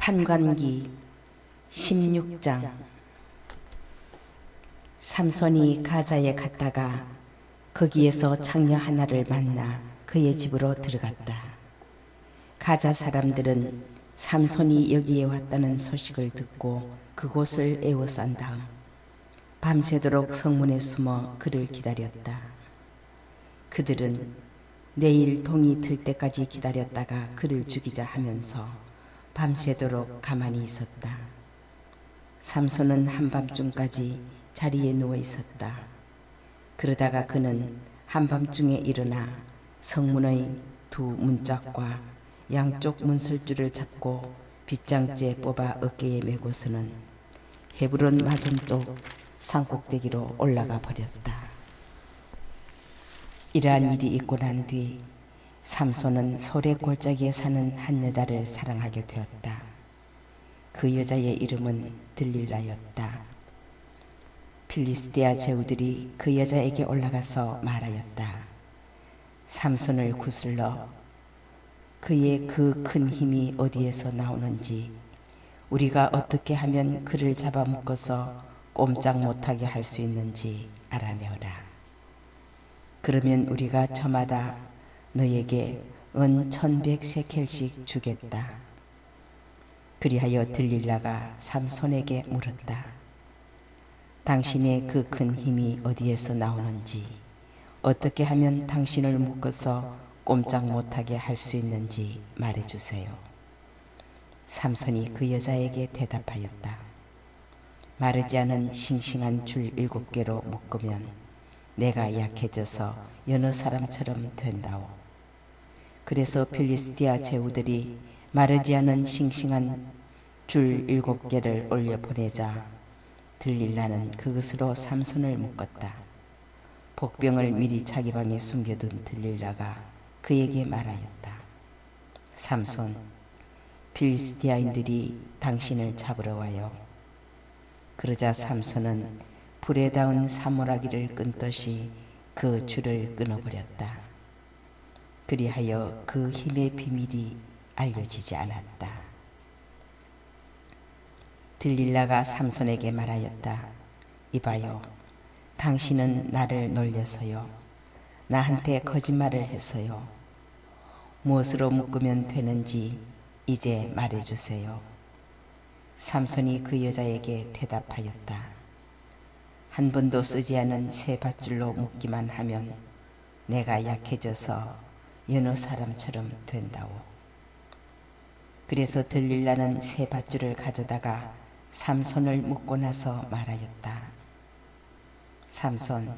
판관기 16장. 삼손이 가자에 갔다가 거기에서 창녀 하나를 만나 그의 집으로 들어갔다. 가자 사람들은 삼손이 여기에 왔다는 소식을 듣고 그곳을 에워싼 다음 밤새도록 성문에 숨어 그를 기다렸다. 그들은 내일 동이 들 때까지 기다렸다가 그를 죽이자 하면서 밤새도록 가만히 있었다. 삼손은 한밤중까지 자리에 누워 있었다. 그러다가 그는 한밤중에 일어나 성문의 두 문짝과 양쪽 문설줄을 잡고 빗장째 뽑아 어깨에 메고서는 헤브론 맞은쪽 산꼭대기로 올라가 버렸다. 이러한 일이 있고 난 뒤 삼손은 소래 골짜기에 사는 한 여자를 사랑하게 되었다. 그 여자의 이름은 들릴라였다. 필리스티아 제후들이 그 여자에게 올라가서 말하였다. 삼손을 구슬러 그의 그 큰 힘이 어디에서 나오는지 우리가 어떻게 하면 그를 잡아먹어서 꼼짝 못하게 할 수 있는지 알아내어라. 그러면 우리가 저마다 너에게 은 1100세켈씩 주겠다. 그리하여 들릴라가 삼손에게 물었다. 당신의 그 큰 힘이 어디에서 나오는지, 어떻게 하면 당신을 묶어서 꼼짝 못하게 할 수 있는지 말해주세요. 삼손이 그 여자에게 대답하였다. 마르지 않은 싱싱한 줄 7개로 묶으면 내가 약해져서 여느 사람처럼 된다오. 그래서 필리스티아 제후들이 마르지 않은 싱싱한 줄 7개를 올려 보내자 들릴라는 그것으로 삼손을 묶었다. 복병을 미리 자기 방에 숨겨둔 들릴라가 그에게 말하였다. 삼손, 필리스티아인들이 당신을 잡으러 와요. 그러자 삼손은 불에 닿은 사물아기를 끈듯이 그 줄을 끊어버렸다. 그리하여 그 힘의 비밀이 알려지지 않았다. 들릴라가 삼손에게 말하였다. 이봐요. 당신은 나를 놀려서요. 나한테 거짓말을 해서요. 무엇으로 묶으면 되는지 이제 말해주세요. 삼손이 그 여자에게 대답하였다. 한 번도 쓰지 않은 새 밧줄로 묶기만 하면 내가 약해져서 여느 사람처럼 된다오. 그래서 들릴라는 새 밧줄을 가져다가 삼손을 묶고 나서 말하였다. 삼손,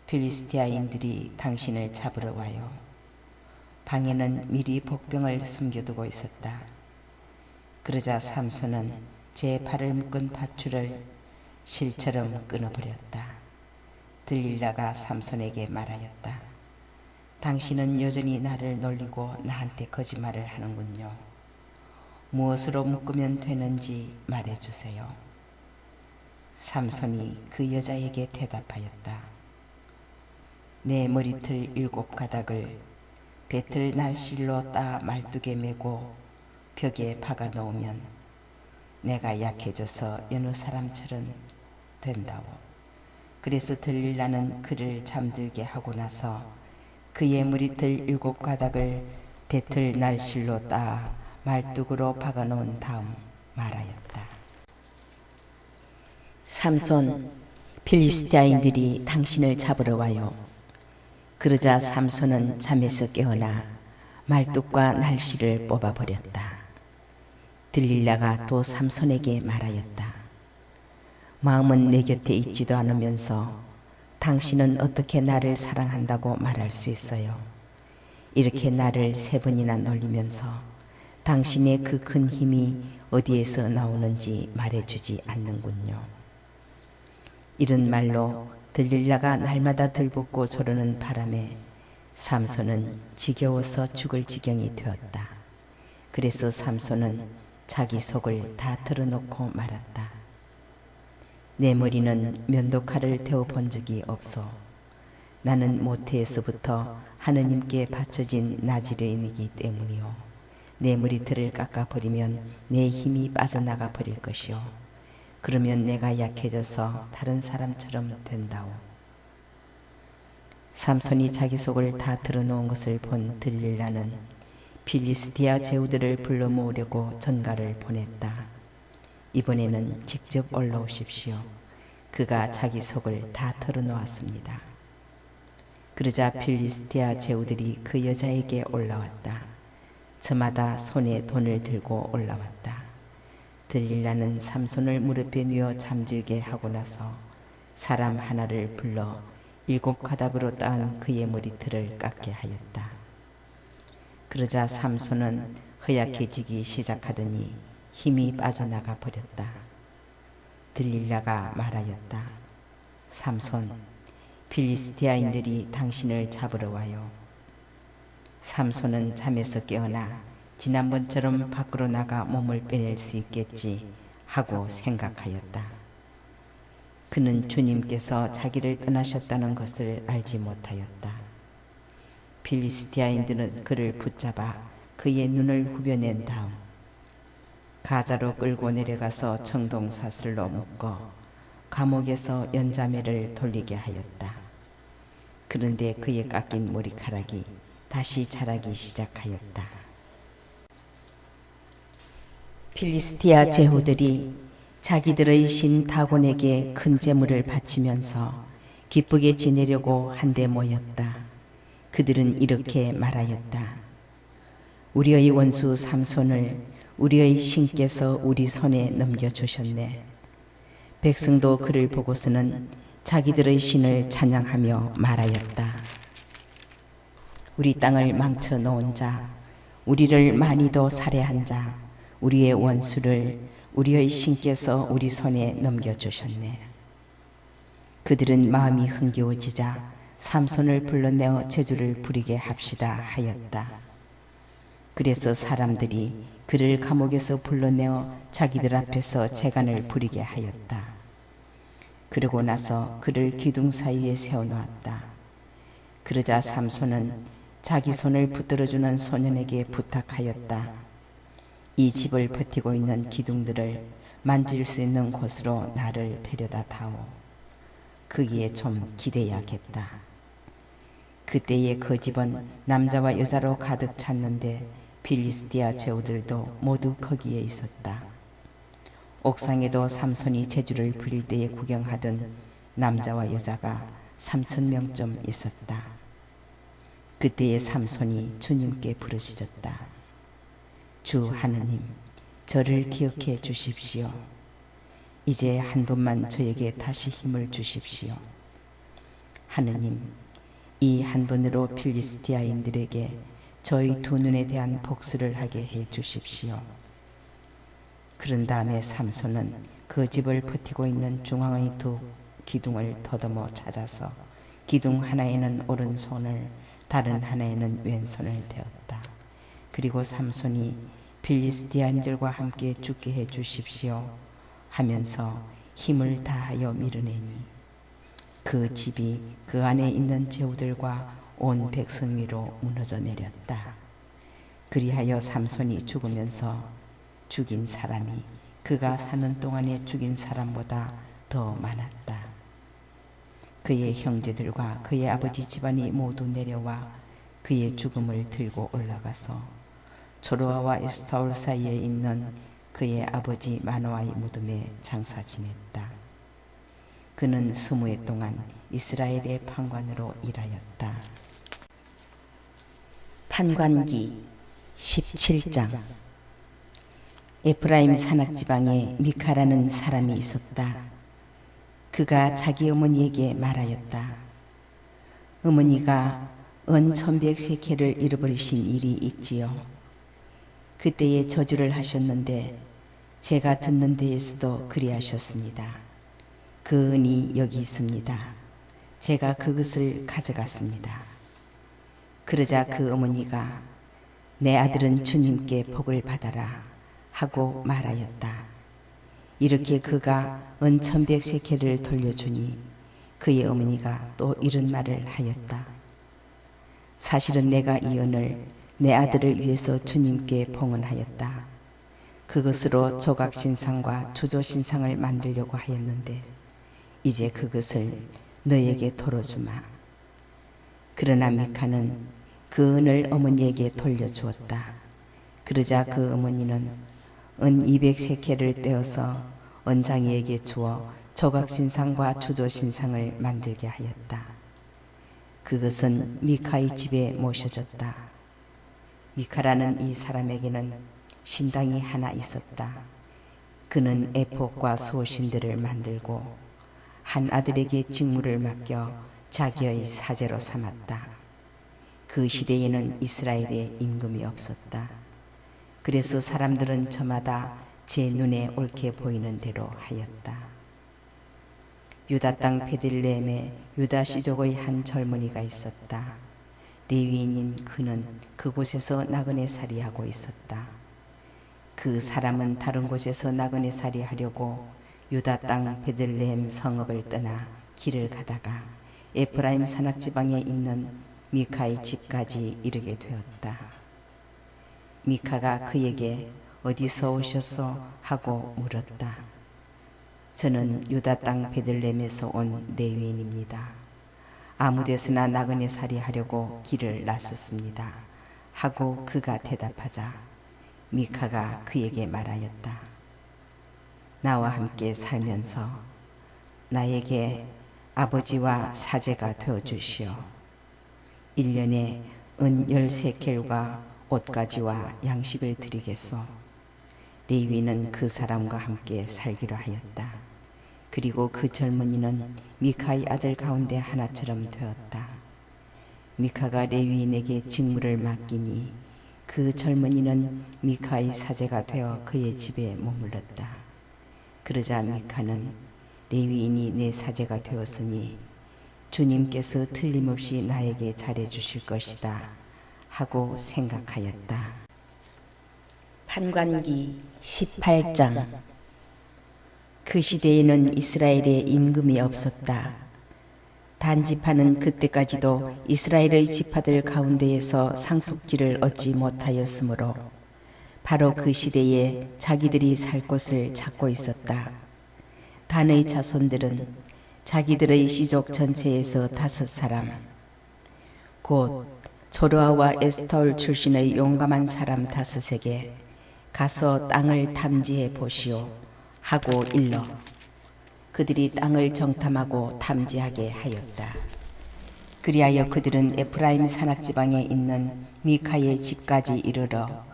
필리스티아인들이 당신을 잡으러 와요. 방에는 미리 복병을 숨겨두고 있었다. 그러자 삼손은 제 팔을 묶은 밧줄을 실처럼 끊어버렸다. 들릴라가 삼손에게 말하였다. 당신은 여전히 나를 놀리고 나한테 거짓말을 하는군요. 무엇으로 묶으면 되는지 말해주세요. 삼손이 그 여자에게 대답하였다. 내 머리털 7가닥을 배틀 날실로 따 말뚝에 메고 벽에 박아 놓으면 내가 약해져서 여느 사람처럼 된다오. 그래서 들릴라는 그를 잠들게 하고 나서 그의 머리털 7가닥을 배틀 날실로 따 말뚝으로 박아 놓은 다음 말하였다. 삼손, 필리스티아인들이 당신을 잡으러 와요. 그러자 삼손은 잠에서 깨어나 말뚝과 날씨를 뽑아버렸다. 들릴라가 또 삼손에게 말하였다. 마음은 내 곁에 있지도 않으면서 당신은 어떻게 나를 사랑한다고 말할 수 있어요. 이렇게 나를 3번이나 놀리면서 당신의 그 큰 힘이 어디에서 나오는지 말해주지 않는군요. 이런 말로 들릴라가 날마다 들볶고 조르는 바람에 삼손은 지겨워서 죽을 지경이 되었다. 그래서 삼손은 자기 속을 다 털어놓고 말았다. 내 머리는 면도칼을 태워본 적이 없어. 나는 모태에서부터 하느님께 바쳐진 나지레인이기 때문이요. 내 머리털을 깎아버리면 내 힘이 빠져나가 버릴 것이요. 그러면 내가 약해져서 다른 사람처럼 된다오. 삼손이 자기 속을 다 드러놓은 것을 본 들릴라는 필리스티아 제후들을 불러 모으려고 전가를 보냈다. 이번에는 직접 올라오십시오. 그가 자기 속을 다 털어놓았습니다. 그러자 필리스티아 제후들이 그 여자에게 올라왔다. 저마다 손에 돈을 들고 올라왔다. 들릴라는 삼손을 무릎에 누워 잠들게 하고 나서 사람 하나를 불러 7가닥으로 따은 그의 머리털을 깎게 하였다. 그러자 삼손은 허약해지기 시작하더니 힘이 빠져나가 버렸다. 들릴라가 말하였다. 삼손, 필리스티아인들이 당신을 잡으러 와요. 삼손은 잠에서 깨어나 지난번처럼 밖으로 나가 몸을 빼낼 수 있겠지 하고 생각하였다. 그는 주님께서 자기를 떠나셨다는 것을 알지 못하였다. 필리스티아인들은 그를 붙잡아 그의 눈을 후벼낸 다음 가자로 끌고 내려가서 청동사슬로 묶어 감옥에서 연자매를 돌리게 하였다. 그런데 그의 깎인 머리카락이 다시 자라기 시작하였다. 필리스티아 제후들이 자기들의 신 다곤에게 큰 제물을 바치면서 기쁘게 지내려고 한데 모였다. 그들은 이렇게 말하였다. 우리의 원수 삼손을 우리의 신께서 우리 손에 넘겨주셨네. 백성도 그를 보고서는 자기들의 신을 찬양하며 말하였다. 우리 땅을 망쳐 놓은 자, 우리를 많이도 살해한 자, 우리의 원수를 우리의 신께서 우리 손에 넘겨주셨네. 그들은 마음이 흥겨워지자 삼손을 불러내어 제주를 부리게 합시다 하였다. 그래서 사람들이 그를 감옥에서 불러내어 자기들 앞에서 재간을 부리게 하였다. 그러고 나서 그를 기둥 사이에 세워놓았다. 그러자 삼손은 자기 손을 붙들어주는 소년에게 부탁하였다. 이 집을 버티고 있는 기둥들을 만질 수 있는 곳으로 나를 데려다 다오. 거기에 좀 기대야겠다. 그때의 그 집은 남자와 여자로 가득 찼는데 필리스티아 제후들도 모두 거기에 있었다. 옥상에도 삼손이 제주를 부릴 때에 구경하던 남자와 여자가 3,000명쯤 있었다. 그때의 삼손이 주님께 부르짖었다. 주 하느님, 저를 기억해 주십시오. 이제 한 번만 저에게 다시 힘을 주십시오. 하느님, 이 한 번으로 필리스티아인들에게 저희 두 눈에 대한 복수를 하게 해 주십시오. 그런 다음에 삼손은 그 집을 버티고 있는 중앙의 두 기둥을 더듬어 찾아서 기둥 하나에는 오른손을 다른 하나에는 왼손을 대었다. 그리고 삼손이 필리스티아인들과 함께 죽게 해 주십시오 하면서 힘을 다하여 밀어내니 그 집이 그 안에 있는 제후들과 온 백성 위로 무너져 내렸다. 그리하여 삼손이 죽으면서 죽인 사람이 그가 사는 동안에 죽인 사람보다 더 많았다. 그의 형제들과 그의 아버지 집안이 모두 내려와 그의 죽음을 들고 올라가서 조르아와 에스타올 사이에 있는 그의 아버지 마노아의 무덤에 장사 지냈다. 그는 20해 동안 이스라엘의 판관으로 일하였다. 판관기 17장. 에프라임 산악지방에 미카라는 사람이 있었다. 그가 자기 어머니에게 말하였다. 어머니가 은 1,100세켈을 잃어버리신 일이 있지요. 그때에 저주를 하셨는데 제가 듣는 데에서도 그리하셨습니다. 그 은이 여기 있습니다. 제가 그것을 가져갔습니다. 그러자 그 어머니가 내 아들은 주님께 복을 받아라 하고 말하였다. 이렇게 그가 은 1,100세켈을 돌려주니 그의 어머니가 또 이런 말을 하였다. 사실은 내가 이 은을 내 아들을 위해서 주님께 봉헌하였다. 그것으로 조각신상과 주조신상을 만들려고 하였는데 이제 그것을 너에게 돌어주마. 그러나 미카는 그 은을 어머니에게 돌려주었다. 그러자 그 어머니는 은 200세켈을 떼어서 언장이에게 주어 조각신상과 주조신상을 만들게 하였다. 그것은 미카의 집에 모셔졌다. 미카라는 이 사람에게는 신당이 하나 있었다. 그는 에봇과 수호신들을 만들고 한 아들에게 직무를 맡겨 자기의 사제로 삼았다. 그 시대에는 이스라엘에 임금이 없었다. 그래서 사람들은 저마다 제 눈에 옳게 보이는 대로 하였다. 유다 땅 베들레헴에 유다 시족의 한 젊은이가 있었다. 레위인인 그는 그곳에서 나그네살이 하고 있었다. 그 사람은 다른 곳에서 나그네살이 하려고 유다 땅 베들레헴 성읍을 떠나 길을 가다가 에프라임 산악지방에 있는 미카의 집까지 이르게 되었다. 미카가 그에게 어디서 오셨소? 하고 물었다. 저는 유다 땅 베들레헴에서 온 레위인입니다. 아무 데서나 나그네살이 하려고 길을 나섰습니다. 하고 그가 대답하자 미카가 그에게 말하였다. 나와 함께 살면서 나에게 아버지와 사제가 되어주시오. 1년에 은 10세켈과 옷가지와 양식을 드리겠소. 레위는 그 사람과 함께 살기로 하였다. 그리고 그 젊은이는 미카의 아들 가운데 하나처럼 되었다. 미카가 레위인에게 직무를 맡기니 그 젊은이는 미카의 사제가 되어 그의 집에 머물렀다. 그러자 미카는 레위인이 내 사제가 되었으니 주님께서 틀림없이 나에게 잘해 주실 것이다 하고 생각하였다. 판관기 18장. 그 시대에는 이스라엘에 임금이 없었다. 단지파는 그때까지도 이스라엘의 지파들 가운데에서 상속지를 얻지 못하였으므로 바로 그 시대에 자기들이 살 곳을 찾고 있었다. 단의 자손들은 자기들의 시족 전체에서 5사람, 곧 조르아와 에스터울 출신의 용감한 사람 5에게 가서 땅을 탐지해 보시오 하고 일러 그들이 땅을 정탐하고 탐지하게 하였다. 그리하여 그들은 에프라임 산악지방에 있는 미카의 집까지 이르러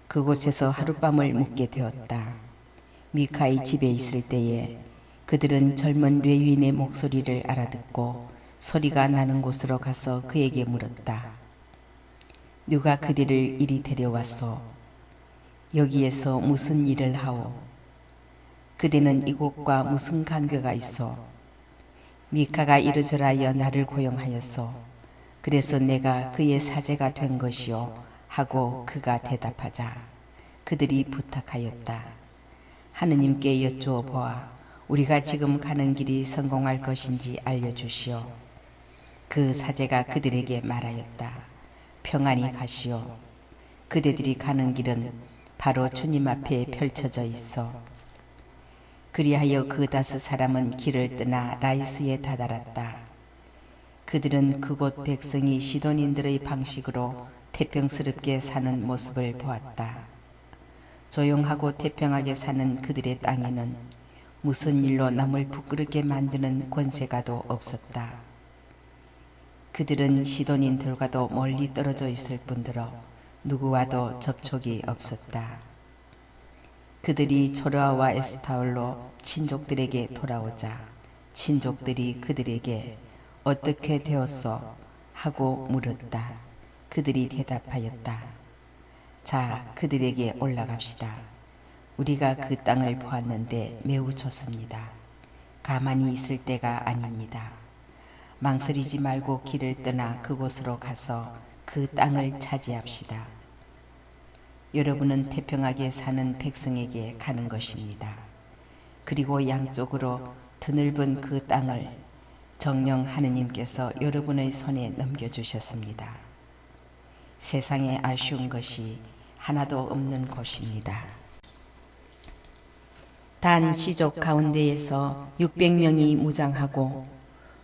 그곳에서 하룻밤을 묵게 되었다. 미카의 집에 있을 때에 그들은 젊은 레위인의 목소리를 알아듣고 소리가 나는 곳으로 가서 그에게 물었다. 누가 그들을 이리 데려왔소? 여기에서 무슨 일을 하오? 그대는 이곳과 무슨 관계가 있어? 미카가 이르저라하여 나를 고용하였소. 그래서 내가 그의 사제가 된 것이요 하고 그가 대답하자 그들이 부탁하였다. 하느님께 여쭈어 보아 우리가 지금 가는 길이 성공할 것인지 알려주시오. 그 사제가 그들에게 말하였다. 평안히 가시오. 그대들이 가는 길은 바로 주님 앞에 펼쳐져 있어. 그리하여 그 5사람은 길을 떠나 라이스에 다다랐다. 그들은 그곳 백성이 시돈인들의 방식으로 태평스럽게 사는 모습을 보았다. 조용하고 태평하게 사는 그들의 땅에는 무슨 일로 남을 부끄럽게 만드는 권세가도 없었다. 그들은 시돈인들과도 멀리 떨어져 있을 뿐더러 누구와도 접촉이 없었다. 그들이 조르아와 에스타올로 친족들에게 돌아오자 친족들이 그들에게 어떻게 되었소? 하고 물었다. 그들이 대답하였다. 자, 그들에게 올라갑시다. 우리가 그 땅을 보았는데 매우 좋습니다. 가만히 있을 때가 아닙니다. 망설이지 말고 길을 떠나 그곳으로 가서 그 땅을 차지합시다. 여러분은 태평하게 사는 백성에게 가는 것입니다. 그리고 양쪽으로 드넓은 그 땅을 정령 하느님께서 여러분의 손에 넘겨주셨습니다. 세상에 아쉬운 것이 하나도 없는 곳입니다. 단 시족 가운데에서 600명이 무장하고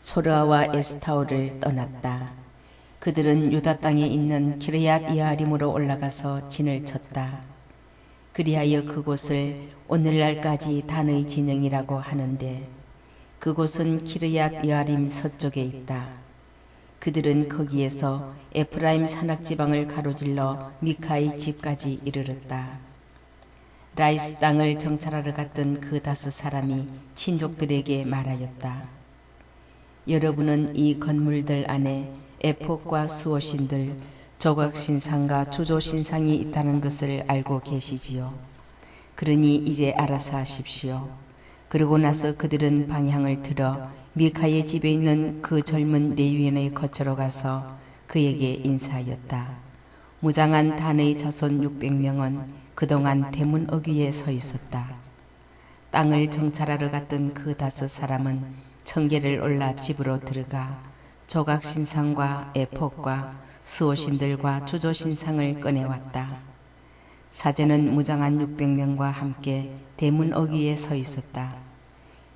소르아와 에스타올을 떠났다. 그들은 유다 땅에 있는 기르얏 여아림으로 올라가서 진을 쳤다. 그리하여 그곳을 오늘날까지 단의 진영이라고 하는데 그곳은 기르얏 여아림 서쪽에 있다. 그들은 거기에서 에프라임 산악지방을 가로질러 미카의 집까지 이르렀다. 라이스 땅을 정찰하러 갔던 그 5사람이 친족들에게 말하였다. 여러분은 이 건물들 안에 에폭과 수호신들, 조각신상과 주조신상이 있다는 것을 알고 계시지요. 그러니 이제 알아서 하십시오. 그러고 나서 그들은 방향을 틀어 미카의 집에 있는 그 젊은 레위인의 거처로 가서 그에게 인사하였다. 무장한 단의 자손 600명은 그동안 대문 어귀에 서 있었다. 땅을 정찰하러 갔던 그 5사람은 청계를 올라 집으로 들어가 조각신상과 에폭과 수호신들과 주조신상을 꺼내왔다. 사제는 무장한 600명과 함께 대문 어귀에 서 있었다.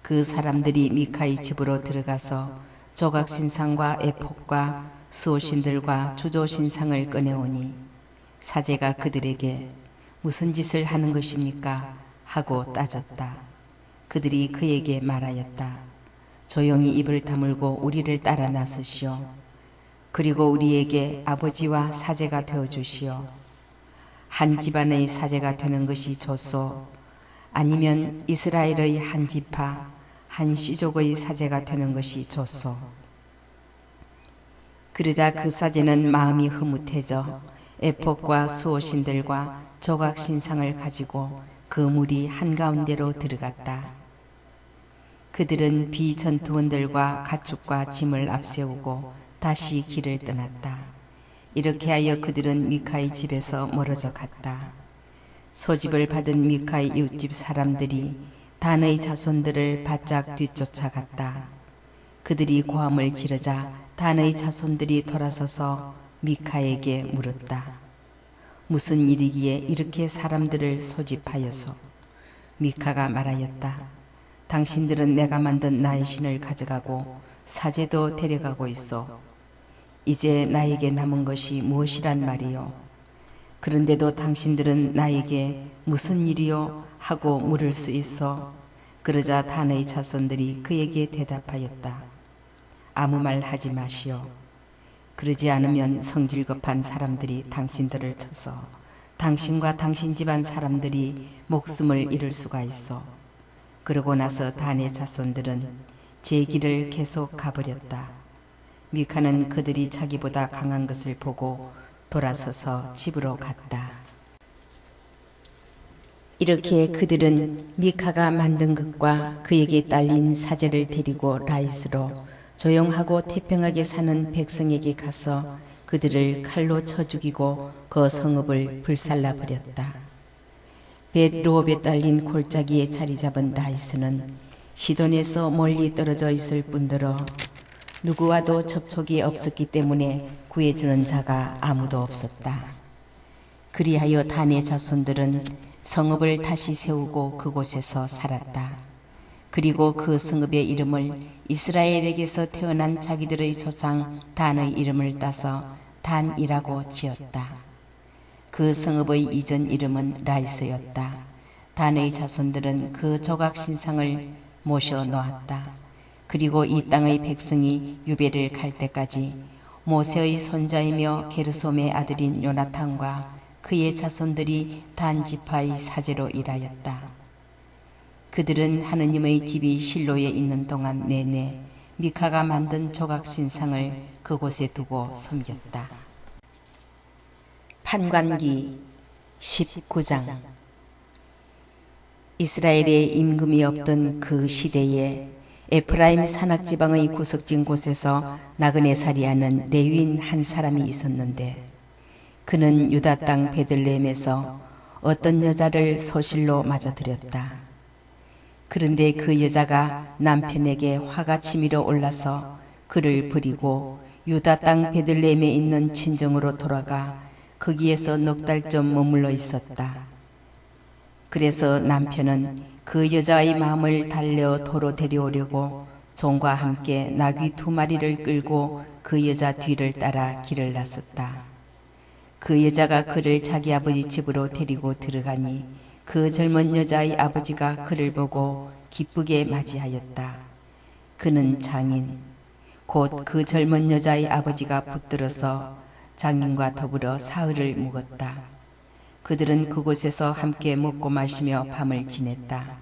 그 사람들이 미카의 집으로 들어가서 조각신상과 에폭과 수호신들과 주조신상을 꺼내오니 사제가 그들에게 무슨 짓을 하는 것입니까? 하고 따졌다. 그들이 그에게 말하였다. 조용히 입을 다물고 우리를 따라 나서시오. 그리고 우리에게 아버지와 사제가 되어주시오. 한 집안의 사제가 되는 것이 좋소. 아니면 이스라엘의 한 지파, 한 시족의 사제가 되는 것이 좋소. 그러자 그 사제는 마음이 흐뭇해져 에폭과 수호신들과 조각신상을 가지고 그 무리 한가운데로 들어갔다. 그들은 비전투원들과 가축과 짐을 앞세우고 다시 길을 떠났다. 이렇게 하여 그들은 미카의 집에서 멀어져 갔다. 소집을 받은 미카의 이웃집 사람들이 단의 자손들을 바짝 뒤쫓아갔다. 그들이 고함을 지르자 단의 자손들이 돌아서서 미카에게 물었다. 무슨 일이기에 이렇게 사람들을 소집하여서? 미카가 말하였다. 당신들은 내가 만든 나의 신을 가져가고 사제도 데려가고 있어. 이제 나에게 남은 것이 무엇이란 말이요? 그런데도 당신들은 나에게 무슨 일이요? 하고 물을 수 있어. 그러자 단의 자손들이 그에게 대답하였다. 아무 말 하지 마시오. 그러지 않으면 성질급한 사람들이 당신들을 쳐서 당신과 당신 집안 사람들이 목숨을 잃을 수가 있어. 그러고 나서 단의 자손들은 제 길을 계속 가버렸다. 미카는 그들이 자기보다 강한 것을 보고 돌아서서 집으로 갔다. 이렇게 그들은 미카가 만든 것과 그에게 딸린 사제를 데리고 라이스로 조용하고 태평하게 사는 백성에게 가서 그들을 칼로 쳐 죽이고 그 성읍을 불살라 버렸다. 벳르홉에 딸린 골짜기에 자리 잡은 라이스는 시돈에서 멀리 떨어져 있을 뿐더러 누구와도 접촉이 없었기 때문에 구해주는 자가 아무도 없었다. 그리하여 단의 자손들은 성읍을 다시 세우고 그곳에서 살았다. 그리고 그 성읍의 이름을 이스라엘에게서 태어난 자기들의 조상 단의 이름을 따서 단이라고 지었다. 그 성읍의 이전 이름은 라이스였다. 단의 자손들은 그 조각신상을 모셔 놓았다. 그리고 이 땅의 백성이 유배를 갈 때까지 모세의 손자이며 게르솜의 아들인 요나탄과 그의 자손들이 단 지파의 사제로 일하였다. 그들은 하느님의 집이 실로에 있는 동안 내내 미카가 만든 조각신상을 그곳에 두고 섬겼다. 판관기 19장. 이스라엘에 임금이 없던 그 시대에 에프라임 산악지방의 구석진 곳에서 나그네살이하는 레위인 한 사람이 있었는데 그는 유다 땅 베들레헴에서 어떤 여자를 소실로 맞아들였다. 그런데 그 여자가 남편에게 화가 치밀어 올라서 그를 버리고 유다 땅 베들레헴에 있는 친정으로 돌아가 거기에서 넉 달쯤 머물러 있었다. 그래서 남편은 그 여자의 마음을 달려 도로 데려오려고 종과 함께 나귀 2마리를 끌고 그 여자 뒤를 따라 길을 나섰다. 그 여자가 그를 자기 아버지 집으로 데리고 들어가니 그 젊은 여자의 아버지가 그를 보고 기쁘게 맞이하였다. 그는 장인, 곧 그 젊은 여자의 아버지가 붙들어서 장인과 더불어 사흘을 묵었다. 그들은 그곳에서 함께 먹고 마시며 밤을 지냈다.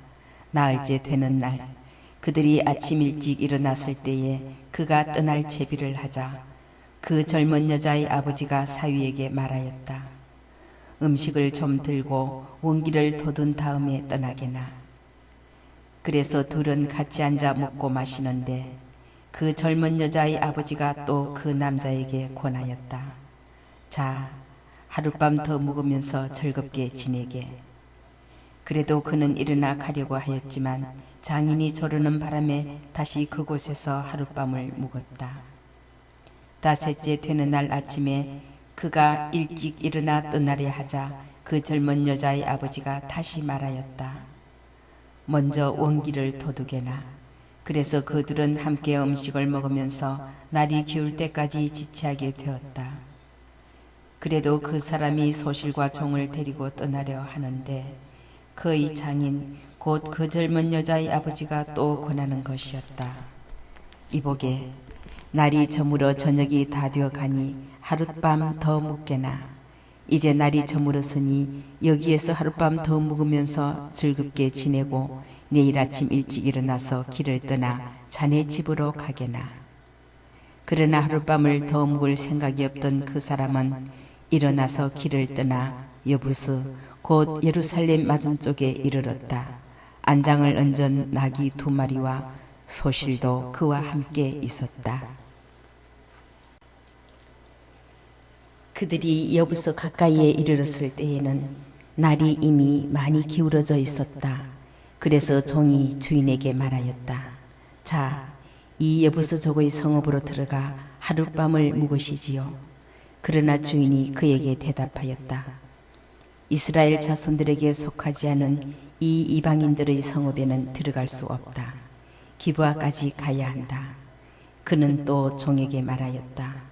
나흘째 되는 날, 그들이 아침 일찍 일어났을 때에 그가 떠날 채비를 하자 그 젊은 여자의 아버지가 사위에게 말하였다. 음식을 좀 들고 원기를 돋운 다음에 떠나게나. 그래서 둘은 같이 앉아 먹고 마시는데 그 젊은 여자의 아버지가 또 그 남자에게 권하였다. 자, 하룻밤 더 묵으면서 즐겁게 지내게. 그래도 그는 일어나 가려고 하였지만 장인이 조르는 바람에 다시 그곳에서 하룻밤을 묵었다. 닷새째 되는 날 아침에 그가 일찍 일어나 떠나려 하자 그 젊은 여자의 아버지가 다시 말하였다. 먼저 원기를 도두게나. 그래서 그들은 함께 음식을 먹으면서 날이 기울 때까지 지체하게 되었다. 그래도 그 사람이 소실과 종을 데리고 떠나려 하는데 그의 장인 곧 그 젊은 여자의 아버지가 또 권하는 것이었다. 이보게, 날이 저물어 저녁이 다 되어 가니 하룻밤 더 묵게나. 이제 날이 저물었으니 여기에서 하룻밤 더 묵으면서 즐겁게 지내고 내일 아침 일찍 일어나서 길을 떠나 자네 집으로 가게나. 그러나 하룻밤을 더 묵을 생각이 없던 그 사람은 일어나서 길을 떠나 여부스 곧 예루살렘 맞은쪽에 이르렀다. 안장을 얹은 나귀 2마리와 소실도 그와 함께 있었다. 그들이 여부서 가까이에 이르렀을 때에는 날이 이미 많이 기울어져 있었다. 그래서 종이 주인에게 말하였다. 자, 이 여부서 족의 성읍으로 들어가 하룻밤을 묵으시지요. 그러나 주인이 그에게 대답하였다. 이스라엘 자손들에게 속하지 않은 이 이방인들의 성읍에는 들어갈 수 없다. 기브아까지 가야 한다. 그는 또 종에게 말하였다.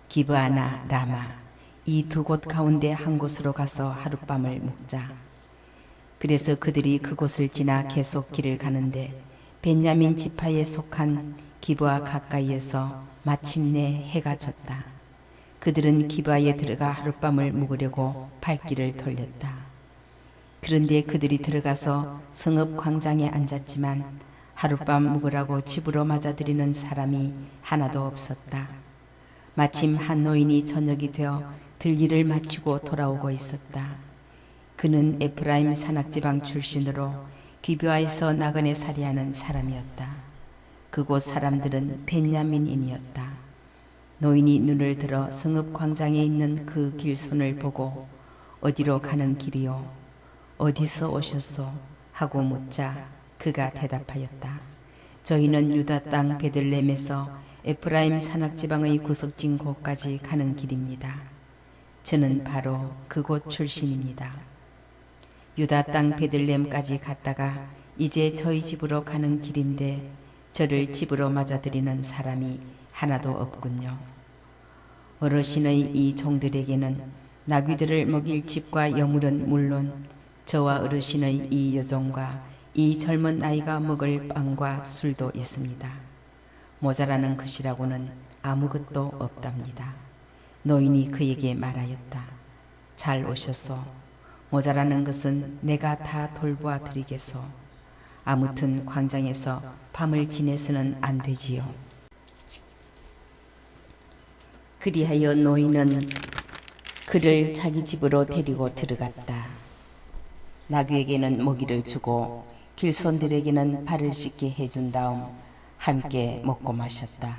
기브아나 라마, 이 2곳 가운데 한 곳으로 가서 하룻밤을 묵자. 그래서 그들이 그곳을 지나 계속 길을 가는데 베냐민 지파에 속한 기브아 가까이에서 마침내 해가 졌다. 그들은 기브아에 들어가 하룻밤을 묵으려고 발길을 돌렸다. 그런데 그들이 들어가서 성읍 광장에 앉았지만 하룻밤 묵으라고 집으로 맞아들이는 사람이 하나도 없었다. 마침 한 노인이 저녁이 되어 들일을 마치고 돌아오고 있었다. 그는 에프라임 산악지방 출신으로 기브아에서 나그네 살이하는 사람이었다. 그곳 사람들은 벤야민인이었다. 노인이 눈을 들어 성읍 광장에 있는 그 길손을 보고 어디로 가는 길이요? 어디서 오셨소? 하고 묻자 그가 대답하였다. 저희는 유다 땅 베들레헴에서 에프라임 산악지방의 구석진 곳까지 가는 길입니다. 저는 바로 그곳 출신입니다. 유다 땅 베들레헴까지 갔다가 이제 저희 집으로 가는 길인데 저를 집으로 맞아들이는 사람이 하나도 없군요. 어르신의 이 종들에게는 나귀들을 먹일 집과 여물은 물론 저와 어르신의 이 여종과 이 젊은 아이가 먹을 빵과 술도 있습니다. 모자라는 것이라고는 아무것도 없답니다. 노인이 그에게 말하였다. 잘 오셨소. 모자라는 것은 내가 다 돌보아 드리겠소. 아무튼 광장에서 밤을 지내서는 안 되지요. 그리하여 노인은 그를 자기 집으로 데리고 들어갔다. 나귀에게는 먹이를 주고 길손들에게는 발을 씻게 해준 다음 함께 먹고 마셨다.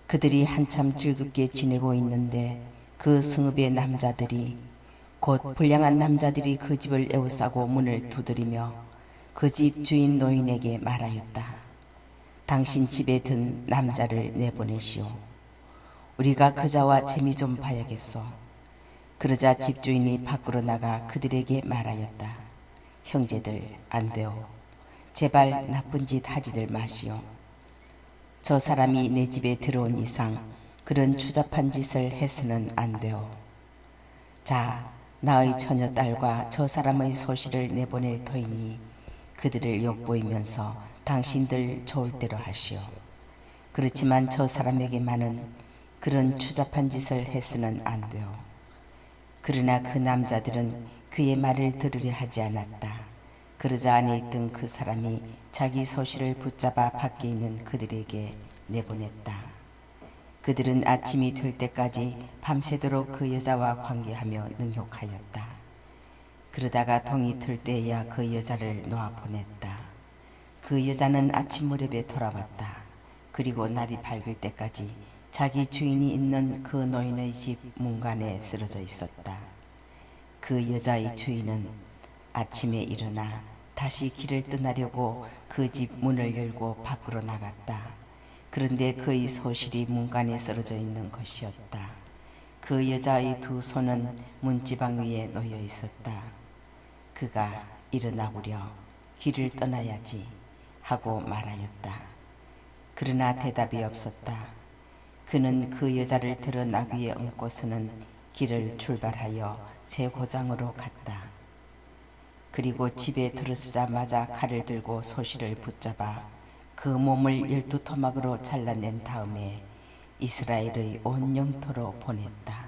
그들이 한참 즐겁게 지내고 있는데 그 성읍의 남자들이 곧 불량한 남자들이 그 집을 에워싸고 문을 두드리며 그 집 주인 노인에게 말하였다. 당신 집에 든 남자를 내보내시오. 우리가 그자와 재미 좀 봐야겠소. 그러자 집주인이 밖으로 나가 그들에게 말하였다. 형제들, 안 되오. 제발 나쁜 짓 하지들 마시오. 저 사람이 내 집에 들어온 이상 그런 추잡한 짓을 해서는 안 되오. 자, 나의 처녀 딸과 저 사람의 소시를 내보낼 터이니 그들을 욕보이면서 당신들 좋을 대로 하시오. 그렇지만 저 사람에게만은 그런 추잡한 짓을 해서는 안 되오. 그러나 그 남자들은 그의 말을 들으려 하지 않았다. 그러자 안에 있던 그 사람이 자기 소시를 붙잡아 밖에 있는 그들에게 내보냈다. 그들은 아침이 될 때까지 밤새도록 그 여자와 관계하며 능욕하였다. 그러다가 동이 틀 때에야 그 여자를 놓아 보냈다. 그 여자는 아침 무렵에 돌아왔다. 그리고 날이 밝을 때까지 자기 주인이 있는 그 노인의 집 문간에 쓰러져 있었다. 그 여자의 주인은 아침에 일어나 다시 길을 떠나려고 그 집 문을 열고 밖으로 나갔다. 그런데 그의 소실이 문간에 쓰러져 있는 것이었다. 그 여자의 두 손은 문지방 위에 놓여 있었다. 그가 일어나구려 길을 떠나야지 하고 말하였다. 그러나 대답이 없었다. 그는 그 여자를 들어 나귀에 얹고서는 길을 출발하여 제 고장으로 갔다. 그리고 집에 들어서자마자 칼을 들고 소시를 붙잡아 그 몸을 12토막으로 잘라낸 다음에 이스라엘의 온 영토로 보냈다.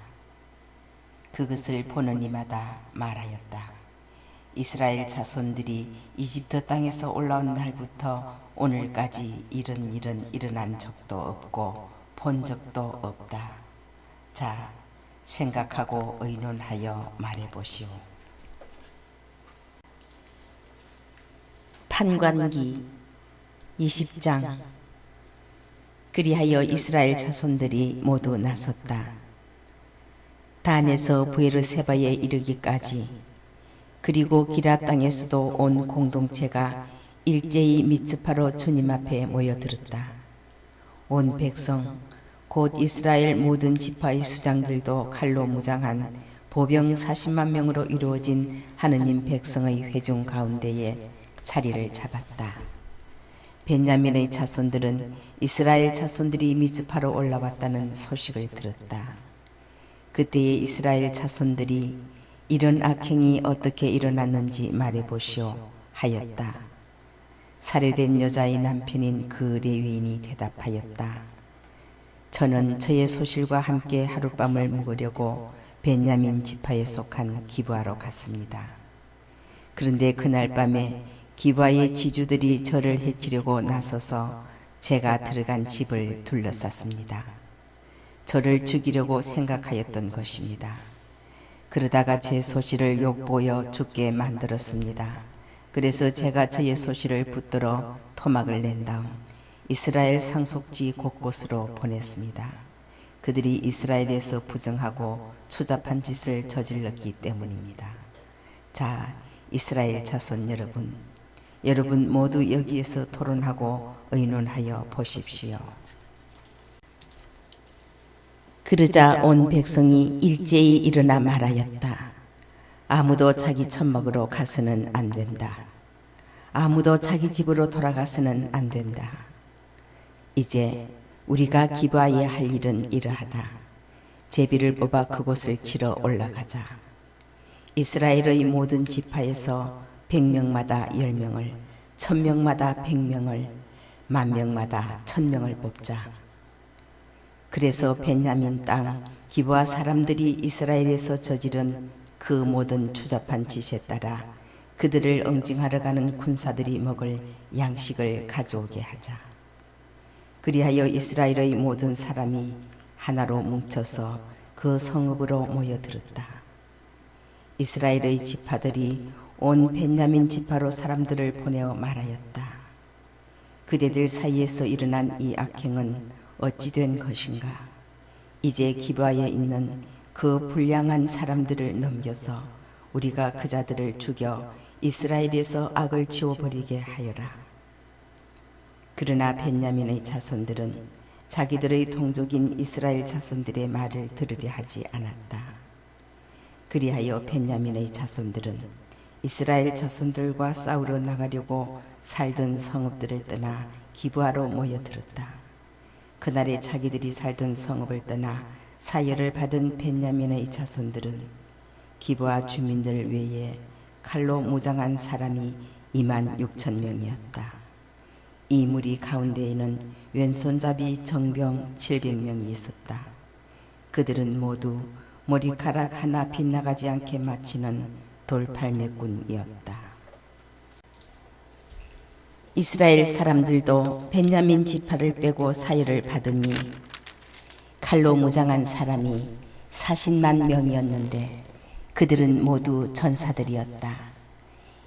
그것을 보는 이마다 말하였다. 이스라엘 자손들이 이집트 땅에서 올라온 날부터 오늘까지 이런 일은 일어난 적도 없고 본 적도 없다. 자, 생각하고 의논하여 말해보시오. 판관기 20장. 그리하여 이스라엘 자손들이 모두 나섰다. 단에서 브에르세바에 이르기까지, 그리고 기라 땅에서도 온 공동체가 일제히 미츠파로 주님 앞에 모여들었다. 온 백성 곧 이스라엘 모든 지파의 수장들도 칼로 무장한 보병 40만 명으로 이루어진 하느님 백성의 회중 가운데에 자리를 잡았다. 벤야민의 자손들은 이스라엘 자손들이 미즈파로 올라왔다는 소식을 들었다. 그때에 이스라엘 자손들이 이런 악행이 어떻게 일어났는지 말해보시오 하였다. 살해된 여자의 남편인 그 레위인이 대답하였다. 저는 저의 소실과 함께 하룻밤을 묵으려고 벤야민 지파에 속한 기브아로 갔습니다. 그런데 그날 밤에 기브아의 지주들이 저를 해치려고 나서서 제가 들어간 집을 둘러쌌습니다. 저를 죽이려고 생각하였던 것입니다. 그러다가 제 소실을 욕보여 죽게 만들었습니다. 그래서 제가 저의 소실을 붙들어 토막을 낸 다음 이스라엘 상속지 곳곳으로 보냈습니다. 그들이 이스라엘에서 부정하고 추잡한 짓을 저질렀기 때문입니다. 자, 이스라엘 자손 여러분 모두 여기에서 토론하고 의논하여 보십시오. 그러자 온 백성이 일제히 일어나 말하였다. 아무도 자기 젖먹으로 가서는 안 된다. 아무도 자기 집으로 돌아가서는 안 된다. 이제 우리가 기브아에 할 일은 이러하다. 제비를 뽑아 그곳을 치러 올라가자. 이스라엘의 모든 지파에서 100명마다 10명을, 1000명마다 100명을, 10,000명마다 1000명을 뽑자. 그래서 벤야민 땅 기브아 사람들이 이스라엘에서 저지른 그 모든 추잡한 짓에 따라 그들을 응징하러 가는 군사들이 먹을 양식을 가져오게 하자. 그리하여 이스라엘의 모든 사람이 하나로 뭉쳐서 그 성읍으로 모여들었다. 이스라엘의 지파들이 온 벤야민 지파로 사람들을 보내어 말하였다. 그대들 사이에서 일어난 이 악행은 어찌 된 것인가? 이제 기브아에 있는 그 불량한 사람들을 넘겨서 우리가 그자들을 죽여 이스라엘에서 악을 지워버리게 하여라. 그러나 벤야민의 자손들은 자기들의 동족인 이스라엘 자손들의 말을 들으려 하지 않았다. 그리하여 벤야민의 자손들은 이스라엘 자손들과 싸우러 나가려고 살던 성읍들을 떠나 기브아로 모여들었다. 그날에 자기들이 살던 성읍을 떠나 사열을 받은 벤야민의 자손들은 기브아 주민들 외에 칼로 무장한 사람이 26,000명이었다. 이 무리 가운데에는 왼손잡이 정병 700명이 있었다. 그들은 모두 머리카락 하나 빗나가지 않게 마치는 돌팔매꾼이었다. 이스라엘 사람들도 벤야민 지파를 빼고 사열을 받으니 칼로 무장한 사람이 40만 명이었는데 그들은 모두 전사들이었다.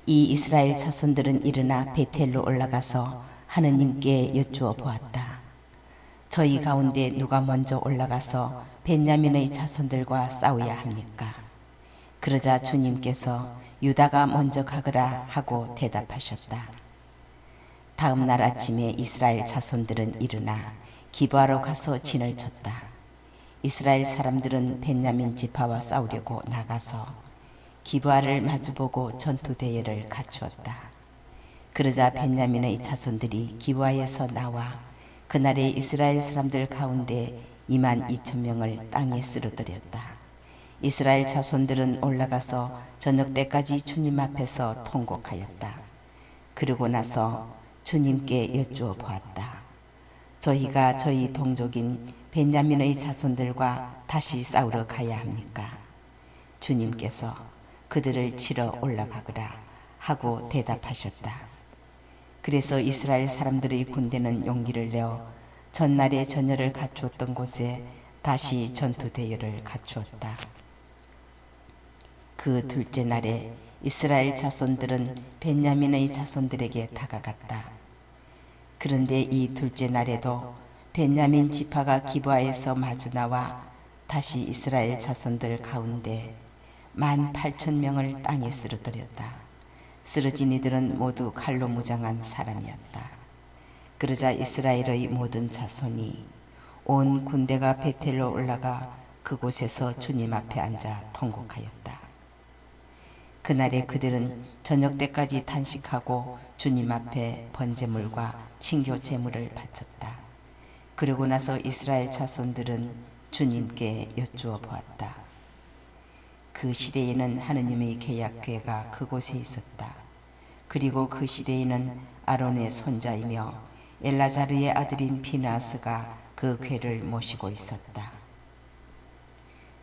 이 이스라엘 자손들은 일어나 베텔로 올라가서 하느님께 여쭈어 보았다. 저희 가운데 누가 먼저 올라가서 벤야민의 자손들과 싸워야 합니까? 그러자 주님께서 유다가 먼저 가거라 하고 대답하셨다. 다음 날 아침에 이스라엘 자손들은 일어나 기브아로 가서 진을 쳤다. 이스라엘 사람들은 벤야민 지파와 싸우려고 나가서 기브아를 마주보고 전투 대열을 갖추었다. 그러자 벤야민의 자손들이 기브아에서 나와 그날에 이스라엘 사람들 가운데 22,000명을 땅에 쓰러뜨렸다. 이스라엘 자손들은 올라가서 저녁 때까지 주님 앞에서 통곡하였다. 그러고 나서 주님께 여쭈어 보았다. 저희가 저희 동족인 벤야민의 자손들과 다시 싸우러 가야 합니까? 주님께서 그들을 치러 올라가거라 하고 대답하셨다. 그래서 이스라엘 사람들의 군대는 용기를 내어 전날에 전열을 갖추었던 곳에 다시 전투 대열을 갖추었다. 그 둘째 날에 이스라엘 자손들은 벤야민의 자손들에게 다가갔다. 그런데 이 둘째 날에도 벤야민 지파가 기브아에서 마주 나와 다시 이스라엘 자손들 가운데 18,000명을 땅에 쓰러뜨렸다. 쓰러진 이들은 모두 칼로 무장한 사람이었다. 그러자 이스라엘의 모든 자손이 온 군대가 베텔로 올라가 그곳에서 주님 앞에 앉아 통곡하였다. 그날에 그들은 저녁 때까지 탄식하고 주님 앞에 번제물과 친교 제물을 바쳤다. 그러고 나서 이스라엘 자손들은 주님께 여쭈어 보았다. 그 시대에는 하느님의 계약궤가 그곳에 있었다. 그리고 그 시대에는 아론의 손자이며 엘라자르의 아들인 피나스가 그 궤를 모시고 있었다.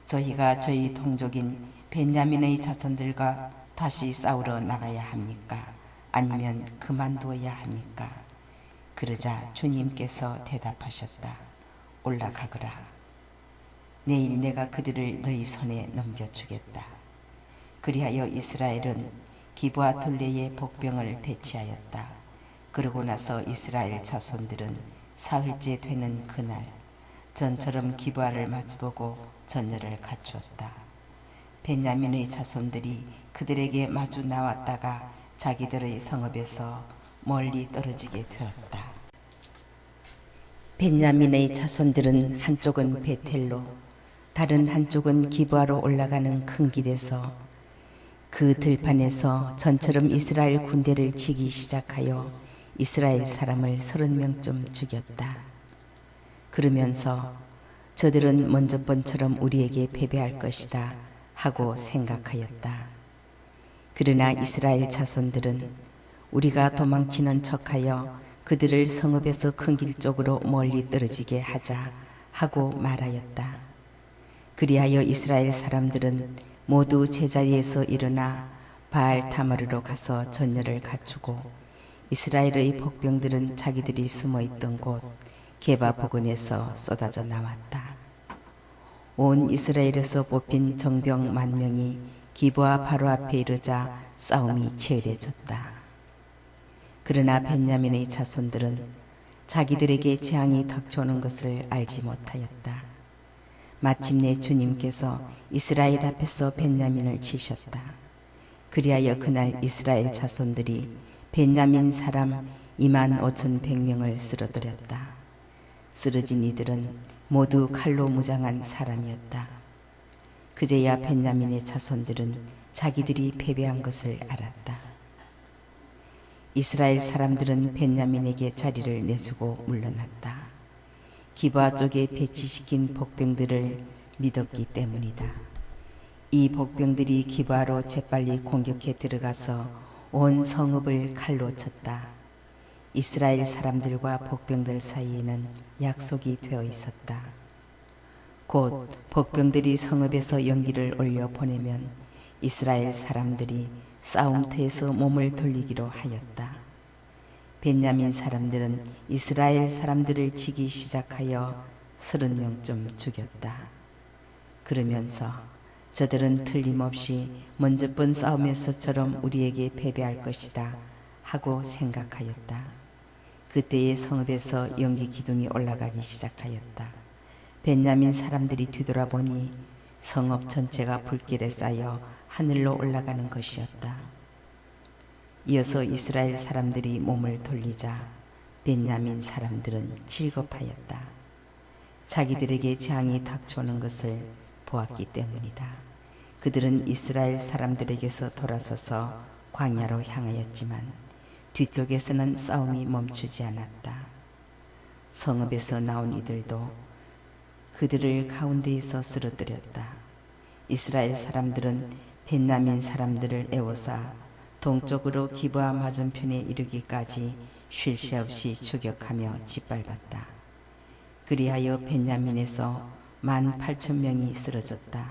저희가 저희 동족인 벤야민의 자손들과 다시 싸우러 나가야 합니까? 아니면 그만두어야 합니까? 그러자 주님께서 대답하셨다. 올라가거라. 내일 내가 그들을 너희 손에 넘겨주겠다. 그리하여 이스라엘은 기브아 둘레에 복병을 배치하였다. 그러고 나서 이스라엘 자손들은 사흘째 되는 그날 전처럼 기브아를 마주보고 전열을 갖추었다. 벤야민의 자손들이 그들에게 마주 나왔다가 자기들의 성읍에서 멀리 떨어지게 되었다. 벤야민의 자손들은 한쪽은 베텔로 다른 한쪽은 기브아로 올라가는 큰 길에서 그 들판에서 전처럼 이스라엘 군대를 치기 시작하여 이스라엘 사람을 30명쯤 죽였다. 그러면서 저들은 먼저 번처럼 우리에게 패배할 것이다 하고 생각하였다. 그러나 이스라엘 자손들은 우리가 도망치는 척하여 그들을 성읍에서 큰 길 쪽으로 멀리 떨어지게 하자 하고 말하였다. 그리하여 이스라엘 사람들은 모두 제자리에서 일어나 바알 타마르로 가서 전열을 갖추고 이스라엘의 복병들은 자기들이 숨어있던 곳 게바 부근에서 쏟아져 나왔다. 온 이스라엘에서 뽑힌 정병 10,000명이 기브아 바로 앞에 이르자 싸움이 치열해졌다. 그러나 벤야민의 자손들은 자기들에게 재앙이 닥쳐오는 것을 알지 못하였다. 마침내 주님께서 이스라엘 앞에서 벤야민을 치셨다. 그리하여 그날 이스라엘 자손들이 벤야민 사람 25,100명을 쓰러뜨렸다. 쓰러진 이들은 모두 칼로 무장한 사람이었다. 그제야 벤야민의 자손들은 자기들이 패배한 것을 알았다. 이스라엘 사람들은 벤야민에게 자리를 내주고 물러났다. 기브아 쪽에 배치시킨 복병들을 믿었기 때문이다. 이 복병들이 기브아로 재빨리 공격해 들어가서 온 성읍을 칼로 쳤다. 이스라엘 사람들과 복병들 사이에는 약속이 되어 있었다. 곧 복병들이 성읍에서 연기를 올려 보내면 이스라엘 사람들이 싸움터에서 몸을 돌리기로 하였다. 벤야민 사람들은 이스라엘 사람들을 치기 시작하여 30명쯤 죽였다. 그러면서 저들은 틀림없이 먼저 번 싸움에서처럼 우리에게 패배할 것이다 하고 생각하였다. 그때의 성읍에서 연기 기둥이 올라가기 시작하였다. 벤야민 사람들이 뒤돌아보니 성읍 전체가 불길에 쌓여 하늘로 올라가는 것이었다. 이어서 이스라엘 사람들이 몸을 돌리자 벤야민 사람들은 질겁하였다. 자기들에게 재앙이 닥쳐오는 것을 보았기 때문이다. 그들은 이스라엘 사람들에게서 돌아서서 광야로 향하였지만 뒤쪽에서는 싸움이 멈추지 않았다. 성읍에서 나온 이들도 그들을 가운데에서 쓰러뜨렸다. 이스라엘 사람들은 벤야민 사람들을 에워싸 동쪽으로 기브아 맞은편에 이르기까지 쉴 새 없이 추격하며 짓밟았다. 그리하여 벤야민에서 18,000명이 쓰러졌다.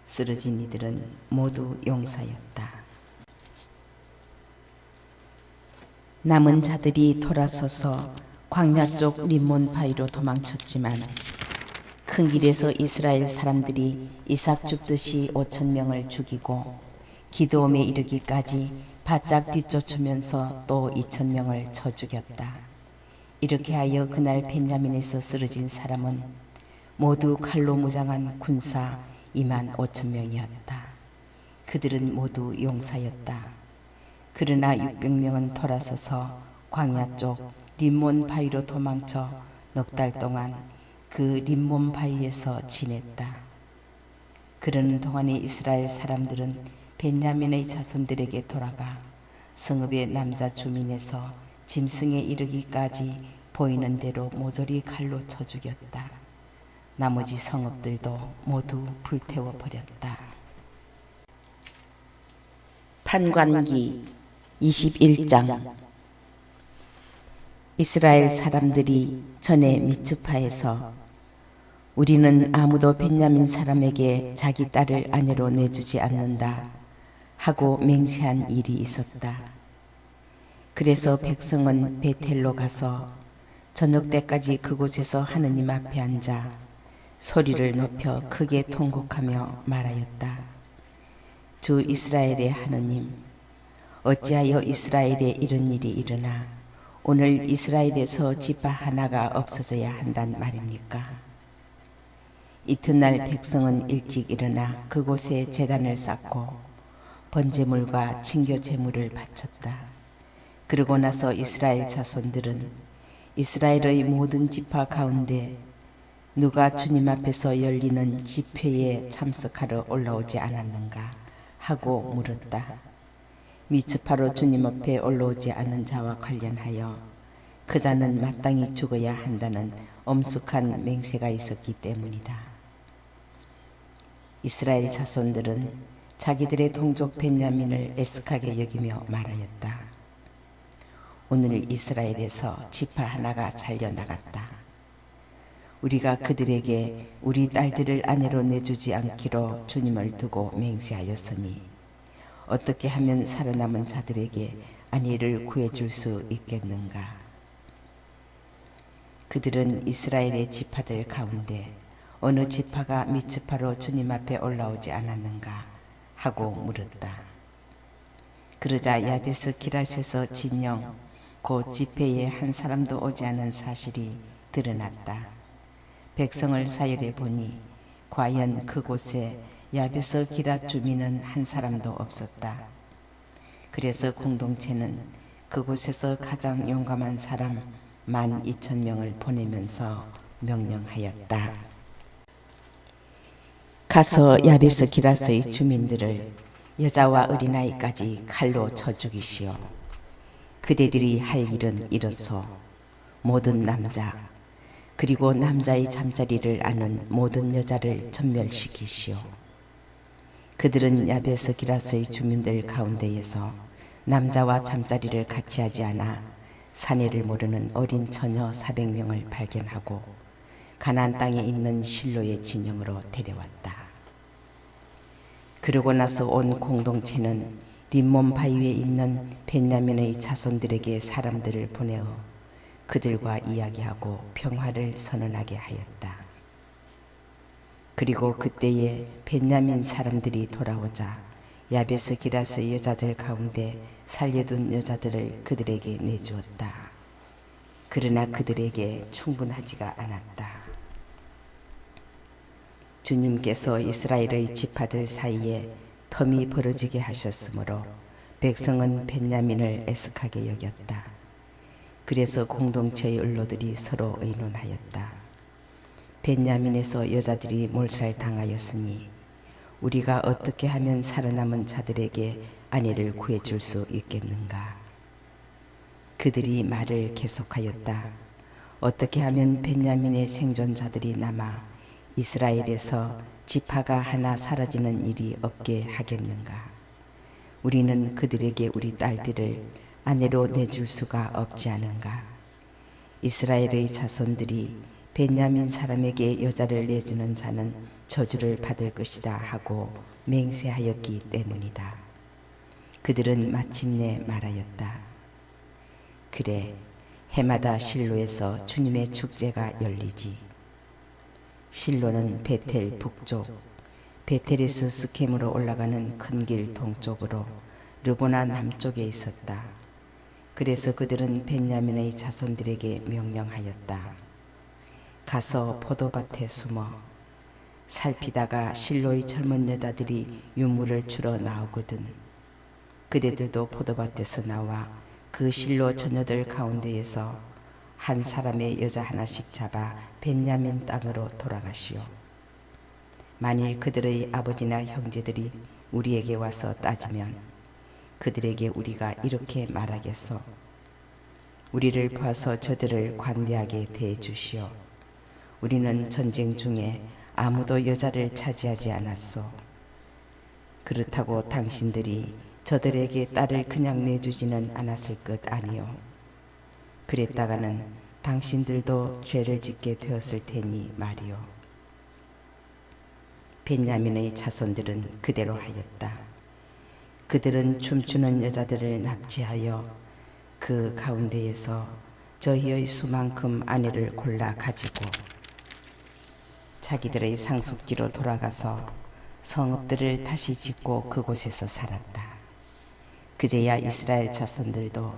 쓰러진 이들은 모두 용사였다. 남은 자들이 돌아서서 광야 쪽 림몬 바위로 도망쳤지만 큰 길에서 이스라엘 사람들이 이삭 줍듯이 5,000명을 죽이고 기드옴에 이르기까지 바짝 뒤쫓으면서 또 2,000명을 쳐 죽였다. 이렇게 하여 그날 벤야민에서 쓰러진 사람은 모두 칼로 무장한 군사 25,000명이었다. 그들은 모두 용사였다. 그러나 600명은 돌아서서 광야 쪽 림몬 바위로 도망쳐 넉 달 동안 그 림몬 바위에서 지냈다. 그러는 동안에 이스라엘 사람들은 벤야민의 자손들에게 돌아가 성읍의 남자 주민에서 짐승에 이르기까지 보이는 대로 모조리 칼로 쳐 죽였다. 나머지 성읍들도 모두 불태워 버렸다. 판관기 21장. 이스라엘 사람들이 전에 미츠파에서 우리는 아무도 벤야민 사람에게 자기 딸을 아내로 내주지 않는다 하고 맹세한 일이 있었다. 그래서 백성은 베텔로 가서 저녁 때까지 그곳에서 하느님 앞에 앉아 소리를 높여 크게 통곡하며 말하였다. 주 이스라엘의 하느님, 어찌하여 이스라엘에 이런 일이 일어나 오늘 이스라엘에서 지파 하나가 없어져야 한단 말입니까? 이튿날 백성은 일찍 일어나 그곳에 제단을 쌓고 번제물과 친교 제물을 바쳤다. 그러고 나서 이스라엘 자손들은 이스라엘의 모든 지파 가운데 누가 주님 앞에서 열리는 집회에 참석하러 올라오지 않았는가 하고 물었다. 미츠파로 주님 앞에 올라오지 않은 자와 관련하여 그 자는 마땅히 죽어야 한다는 엄숙한 맹세가 있었기 때문이다. 이스라엘 자손들은 자기들의 동족 벤야민을 애석하게 여기며 말하였다. 오늘 이스라엘에서 지파 하나가 잘려나갔다. 우리가 그들에게 우리 딸들을 아내로 내주지 않기로 주님을 두고 맹세하였으니 어떻게 하면 살아남은 자들에게 아내를 구해줄 수 있겠는가? 그들은 이스라엘의 지파들 가운데 어느 지파가 미츠파로 주님 앞에 올라오지 않았는가 하고 물었다. 그러자 야베스 기랏에서 진영 곧 집회에 한 사람도 오지 않은 사실이 드러났다. 백성을 사열해 보니 과연 그곳에 야베스 기랏 주민은 한 사람도 없었다. 그래서 공동체는 그곳에서 가장 용감한 사람 12,000명을 보내면서 명령하였다. 가서 야베스 기라스의 주민들을 여자와 어린아이까지 칼로 쳐 죽이시오. 그대들이 할 일은 이렇소. 모든 남자 그리고 남자의 잠자리를 아는 모든 여자를 전멸시키시오. 그들은 야베스 기라스의 주민들 가운데에서 남자와 잠자리를 같이 하지 않아 사내를 모르는 어린 처녀 400명을 발견하고 가나안 땅에 있는 실로의 진영으로 데려왔다. 그러고 나서 온 공동체는 림몬 바위에 있는 벤야민의 자손들에게 사람들을 보내어 그들과 이야기하고 평화를 선언하게 하였다. 그리고 그때에 벤야민 사람들이 돌아오자 야베스 기라스의 여자들 가운데 살려둔 여자들을 그들에게 내주었다. 그러나 그들에게 충분하지가 않았다. 주님께서 이스라엘의 지파들 사이에 텀이 벌어지게 하셨으므로 백성은 벤야민을 애석하게 여겼다. 그래서 공동체의 언로들이 서로 의논하였다. 벤야민에서 여자들이 몰살당하였으니 우리가 어떻게 하면 살아남은 자들에게 아내를 구해줄 수 있겠는가? 그들이 말을 계속하였다. 어떻게 하면 벤야민의 생존자들이 남아 이스라엘에서 지파가 하나 사라지는 일이 없게 하겠는가? 우리는 그들에게 우리 딸들을 아내로 내줄 수가 없지 않은가? 이스라엘의 자손들이 벤야민 사람에게 여자를 내주는 자는 저주를 받을 것이다 하고 맹세하였기 때문이다. 그들은 마침내 말하였다. 그래, 해마다 실로에서 주님의 축제가 열리지. 실로는 베텔 북쪽, 베텔에서 스켐으로 올라가는 큰 길 동쪽으로 르보나 남쪽에 있었다. 그래서 그들은 벤야민의 자손들에게 명령하였다. 가서 포도밭에 숨어 살피다가 실로의 젊은 여자들이 유물을 주러 나오거든. 그대들도 포도밭에서 나와 그 실로 처녀들 가운데에서 한 사람의 여자 하나씩 잡아 벤야민 땅으로 돌아가시오. 만일 그들의 아버지나 형제들이 우리에게 와서 따지면 그들에게 우리가 이렇게 말하겠소. 우리를 봐서 저들을 관대하게 대해 주시오. 우리는 전쟁 중에 아무도 여자를 차지하지 않았소. 그렇다고 당신들이 저들에게 딸을 그냥 내주지는 않았을 것 아니오. 그랬다가는 당신들도 죄를 짓게 되었을 테니 말이오. 벤야민의 자손들은 그대로 하였다. 그들은 춤추는 여자들을 납치하여 그 가운데에서 저희의 수만큼 아내를 골라 가지고 자기들의 상속지로 돌아가서 성읍들을 다시 짓고 그곳에서 살았다. 그제야 이스라엘 자손들도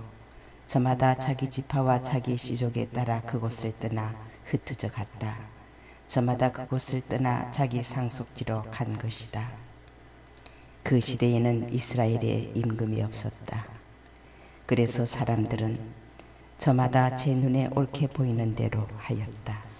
저마다 자기 지파와 자기 씨족에 따라 그곳을 떠나 흩어져 갔다. 저마다 그곳을 떠나 자기 상속지로 간 것이다. 그 시대에는 이스라엘에 임금이 없었다. 그래서 사람들은 저마다 제 눈에 옳게 보이는 대로 하였다.